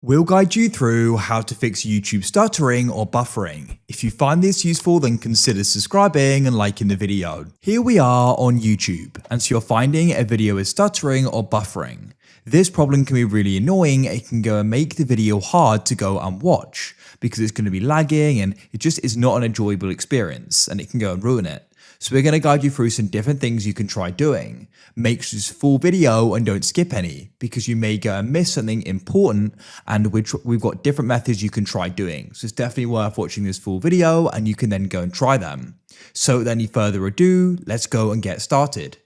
We'll guide you through how to fix YouTube stuttering or buffering. If you find this useful, then consider subscribing and liking the video. Here we are on YouTube, and so you're finding a video is stuttering or buffering. This problem can be really annoying. It can go and make the video hard to go and watch because it's going to be lagging and it just is not an enjoyable experience and it can go and ruin it. So we're going to guide you through some different things you can try doing. Make sure it's full video and don't skip any because you may go and miss something important, and we've got different methods you can try doing. So it's definitely worth watching this full video and you can then go and try them. So without any further ado, let's go and get started.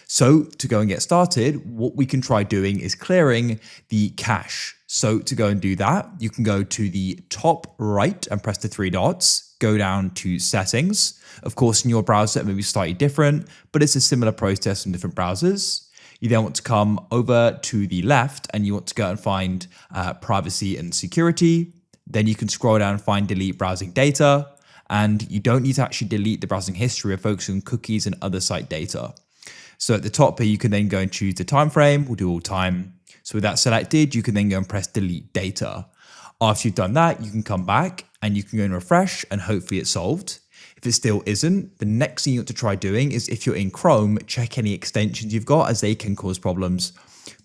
So to go and get started, what we can try doing is clearing the cache. So to go and do that, you can go to the top right and press the three dots, go down to settings. Of course, in your browser, it may be slightly different, but it's a similar process in different browsers. You then want to come over to the left and you want to go and find privacy and security. Then you can scroll down and find delete browsing data. And you don't need to actually delete the browsing history. We're focusing on cookies and other site data. So at the top here, you can then go and choose the time frame. We'll do all time. So with that selected, you can then go and press delete data. After you've done that, you can come back and you can go and refresh and hopefully it's solved. If it still isn't, the next thing you want to try doing is if you're in Chrome, check any extensions you've got as they can cause problems.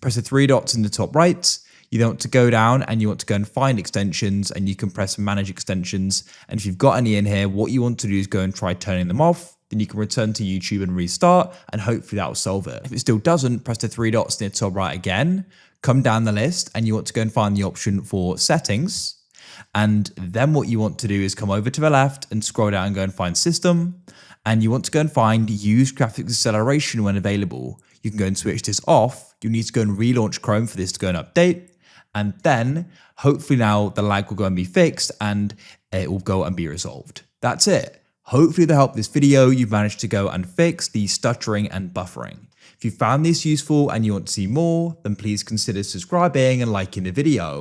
Press the three dots in the top right. You then want to go down and you want to go and find extensions and you can press manage extensions. And if you've got any in here, what you want to do is go and try turning them off. Then you can return to YouTube and restart and hopefully that will solve it. If it still doesn't, press the three dots near the top right again, come down the list and you want to go and find the option for settings. And then what you want to do is come over to the left and scroll down and go and find system. And you want to go and find use graphics acceleration when available. You can go and switch this off. You need to go and relaunch Chrome for this to go and update. And then hopefully now the lag will go and be fixed and it will go and be resolved. That's it. Hopefully with the help of this video, you've managed to go and fix the stuttering and buffering. If you found this useful and you want to see more, then please consider subscribing and liking the video.